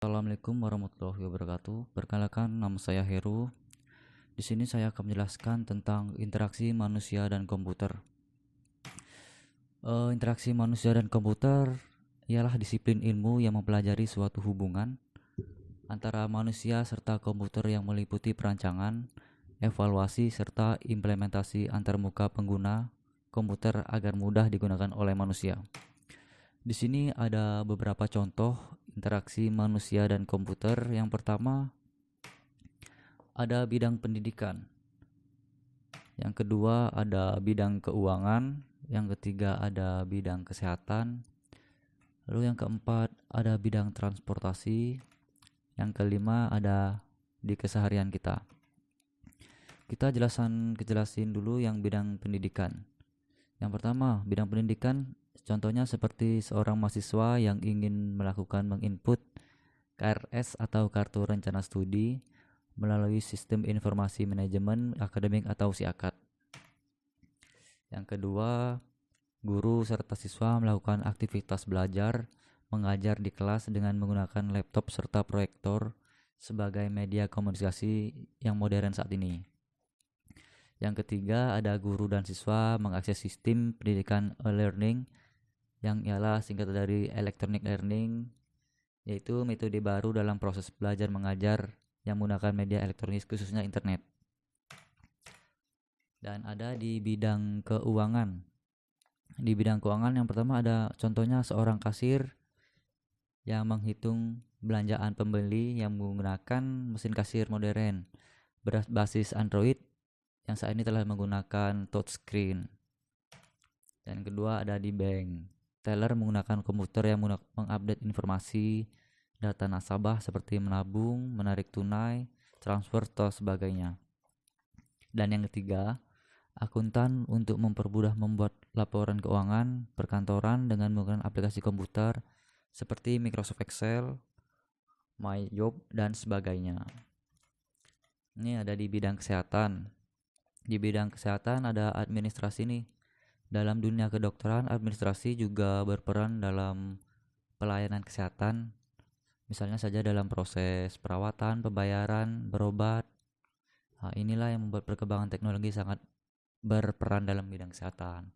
Assalamualaikum warahmatullahi wabarakatuh. Perkenalkan, nama saya Heru. Di sini saya akan menjelaskan tentang interaksi manusia dan komputer. Interaksi manusia dan komputer ialah disiplin ilmu yang mempelajari suatu hubungan antara manusia serta komputer yang meliputi perancangan, evaluasi, serta implementasi antarmuka pengguna komputer agar mudah digunakan oleh manusia. Di sini ada beberapa contoh interaksi manusia dan komputer. Yang pertama, ada bidang pendidikan. Yang kedua, ada bidang keuangan. Yang ketiga, ada bidang kesehatan. Lalu yang keempat, ada bidang transportasi. Yang kelima, ada di keseharian kita. Kita jelasin dulu yang bidang pendidikan. Yang pertama, bidang pendidikan contohnya seperti seorang mahasiswa yang ingin melakukan menginput KRS atau Kartu Rencana Studi melalui Sistem Informasi Manajemen Akademik atau SIAKAT. Yang kedua, guru serta siswa melakukan aktivitas belajar mengajar di kelas dengan menggunakan laptop serta proyektor sebagai media komunikasi yang modern saat ini. Yang ketiga, ada guru dan siswa mengakses sistem pendidikan e-learning yang ialah singkatan dari electronic learning, yaitu metode baru dalam proses belajar mengajar yang menggunakan media elektronik khususnya internet. Dan ada di bidang keuangan. Di bidang keuangan yang pertama ada contohnya seorang kasir yang menghitung belanjaan pembeli yang menggunakan mesin kasir modern berbasis Android yang saat ini telah menggunakan touchscreen. Dan kedua ada di bank. Teller menggunakan komputer yang mengupdate informasi data nasabah seperti menabung, menarik tunai, transfer, atau sebagainya. Dan yang ketiga, akuntan untuk mempermudah membuat laporan keuangan perkantoran dengan menggunakan aplikasi komputer seperti Microsoft Excel, MyJob, dan sebagainya. Ini ada di bidang kesehatan. Di bidang kesehatan ada administrasi nih. Dalam dunia kedokteran, administrasi juga berperan dalam pelayanan kesehatan. Misalnya saja dalam proses perawatan, pembayaran, berobat. Nah, inilah yang membuat perkembangan teknologi sangat berperan dalam bidang kesehatan.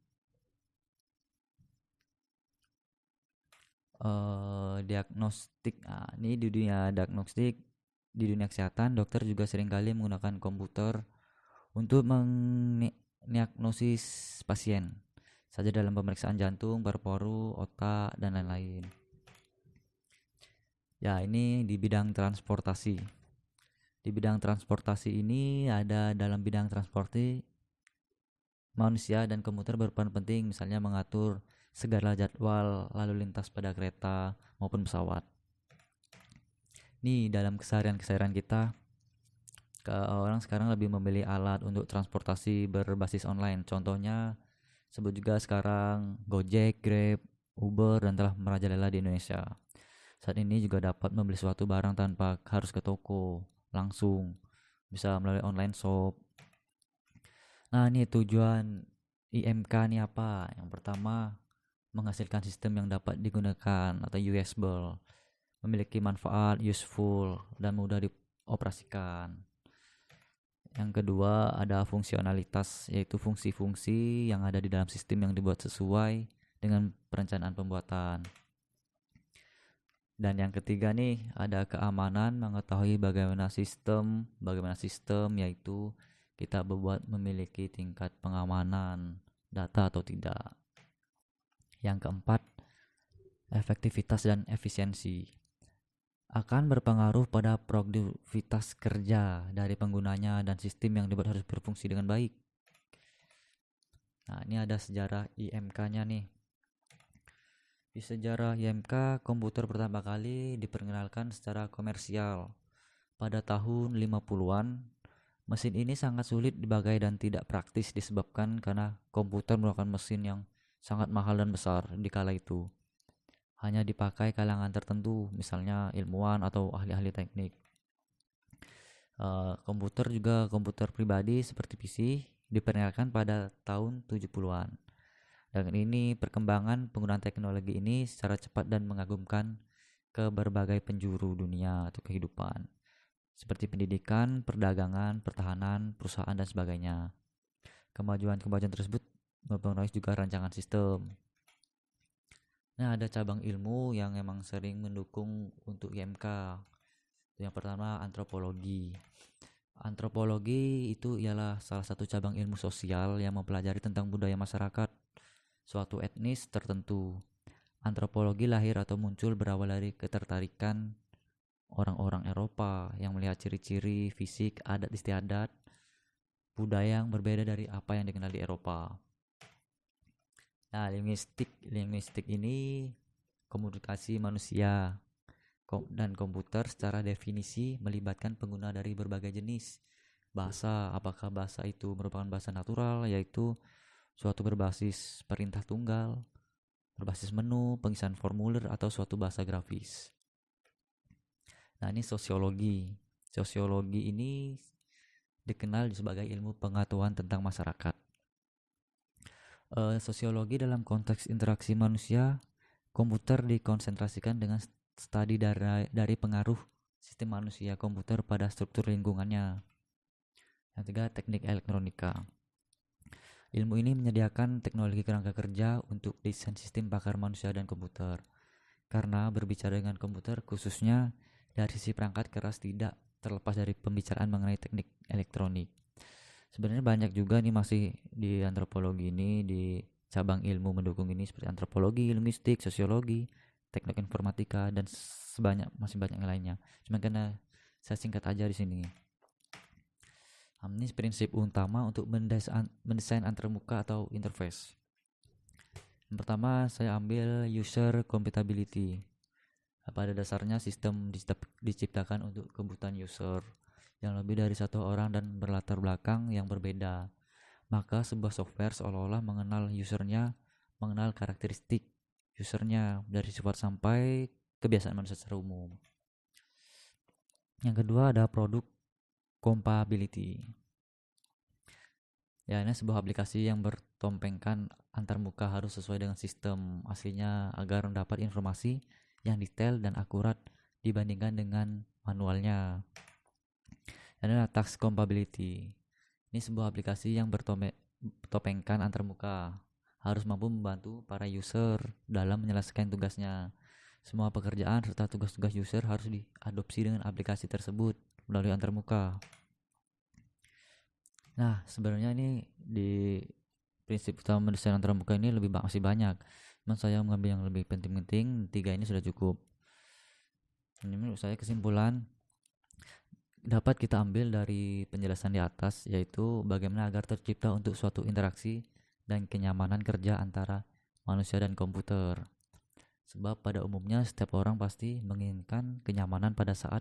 Diagnostik. Nah, ini di dunia diagnostik, di dunia kesehatan, dokter juga seringkali menggunakan komputer untuk mendiagnosis pasien saja dalam pemeriksaan jantung, paru-paru, otak, dan lain-lain. Ya, ini di bidang transportasi. Di bidang transportasi ini ada dalam bidang transportasi manusia dan komputer berperan penting, misalnya mengatur segala jadwal lalu lintas pada kereta maupun pesawat. Nih, dalam keseharian kita, orang sekarang lebih memilih alat untuk transportasi berbasis online. Contohnya sebut juga sekarang Gojek, Grab, Uber, dan telah merajalela di Indonesia. Saat ini juga dapat membeli suatu barang tanpa harus ke toko langsung, bisa melalui online shop. Nah, ini tujuan IMK nih apa? Yang pertama, menghasilkan sistem yang dapat digunakan atau usable, memiliki manfaat, useful, dan mudah dioperasikan. Yang kedua, ada fungsionalitas, yaitu fungsi-fungsi yang ada di dalam sistem yang dibuat sesuai dengan perencanaan pembuatan. Dan yang ketiga nih, ada keamanan, mengetahui bagaimana sistem, yaitu kita berbuat memiliki tingkat pengamanan data atau tidak. Yang keempat, efektivitas dan efisiensi akan berpengaruh pada produktivitas kerja dari penggunanya dan sistem yang dibuat harus berfungsi dengan baik. Nah, ini ada sejarah IMK-nya nih. Di sejarah IMK, komputer pertama kali diperkenalkan secara komersial pada tahun 50-an. Mesin ini sangat sulit dipakai dan tidak praktis disebabkan karena komputer merupakan mesin yang sangat mahal dan besar di kala itu. Hanya dipakai kalangan tertentu, misalnya ilmuwan atau ahli-ahli teknik. Komputer pribadi seperti PC diperkenalkan pada tahun 70-an. Dan ini perkembangan penggunaan teknologi ini secara cepat dan mengagumkan ke berbagai penjuru dunia atau kehidupan, seperti pendidikan, perdagangan, pertahanan, perusahaan, dan sebagainya. Kemajuan-kemajuan tersebut mempengaruhi juga rancangan sistem. Nah, ada cabang ilmu yang emang sering mendukung untuk IMK. Yang pertama, antropologi. Antropologi itu ialah salah satu cabang ilmu sosial yang mempelajari tentang budaya masyarakat suatu etnis tertentu. Antropologi lahir atau muncul berawal dari ketertarikan orang-orang Eropa yang melihat ciri-ciri fisik, adat istiadat, budaya yang berbeda dari apa yang dikenal di Eropa. Nah, linguistik ini komunikasi manusia dan komputer secara definisi melibatkan pengguna dari berbagai jenis bahasa. Apakah bahasa itu merupakan bahasa natural, yaitu suatu berbasis perintah tunggal, berbasis menu, pengisian formulir, atau suatu bahasa grafis. Nah, ini sosiologi. Sosiologi ini dikenal sebagai ilmu pengetahuan tentang masyarakat. Sosiologi dalam konteks interaksi manusia, komputer dikonsentrasikan dengan studi dari pengaruh sistem manusia komputer pada struktur lingkungannya. Yang ketiga, teknik elektronika. Ilmu ini menyediakan teknologi kerangka kerja untuk desain sistem pakar manusia dan komputer. Karena berbicara dengan komputer, khususnya dari sisi perangkat keras, tidak terlepas dari pembicaraan mengenai teknik elektronik. Sebenarnya banyak juga nih masih di antropologi ini, di cabang ilmu mendukung ini seperti antropologi, linguistik, sosiologi, teknik informatika, dan masih banyak yang lainnya. Cuma karena saya singkat aja di sini. Ini prinsip utama untuk mendesain antarmuka atau interface. Yang pertama, saya ambil user compatibility. Pada dasarnya sistem diciptakan untuk kebutuhan user yang lebih dari satu orang dan berlatar belakang yang berbeda. Maka sebuah software seolah-olah mengenal usernya, mengenal karakteristik usernya dari sifat sampai kebiasaan manusia secara umum. Yang kedua ada product compatibility. Ya, ini sebuah aplikasi yang bertompengkan antarmuka harus sesuai dengan sistem aslinya agar mendapat informasi yang detail dan akurat dibandingkan dengan manualnya. Dan ada task compatibility. Ini sebuah aplikasi yang bertopengkan antarmuka harus mampu membantu para user dalam menyelesaikan tugasnya. Semua pekerjaan serta tugas-tugas user harus diadopsi dengan aplikasi tersebut melalui antarmuka. Nah, sebenarnya ini di prinsip utama mendesain antarmuka ini masih banyak. Cuman saya mengambil yang lebih penting-penting, 3 ini sudah cukup. Ini menurut saya kesimpulan dapat kita ambil dari penjelasan di atas, yaitu bagaimana agar tercipta untuk suatu interaksi dan kenyamanan kerja antara manusia dan komputer. Sebab pada umumnya setiap orang pasti menginginkan kenyamanan pada saat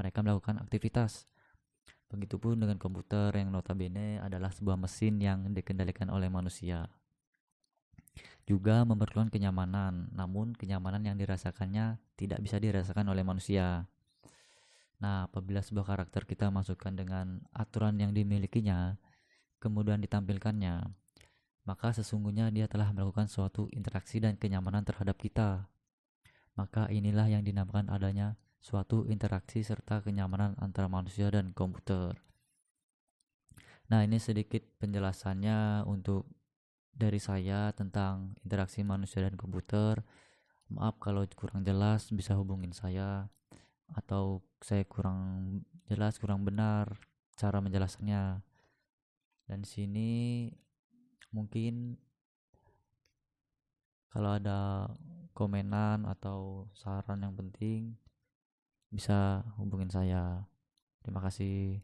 mereka melakukan aktivitas. Begitupun dengan komputer yang notabene adalah sebuah mesin yang dikendalikan oleh manusia. Juga memerlukan kenyamanan, namun kenyamanan yang dirasakannya tidak bisa dirasakan oleh manusia. Nah, apabila sebuah karakter kita masukkan dengan aturan yang dimilikinya, kemudian ditampilkannya, maka sesungguhnya dia telah melakukan suatu interaksi dan kenyamanan terhadap kita. Maka inilah yang dinamakan adanya suatu interaksi serta kenyamanan antara manusia dan komputer. Nah, ini sedikit penjelasannya untuk dari saya tentang interaksi manusia dan komputer. Maaf kalau kurang jelas, bisa hubungin saya, atau saya kurang jelas, kurang benar cara menjelaskannya. Dan sini mungkin kalau ada komenan atau saran yang penting bisa hubungin saya. Terima kasih.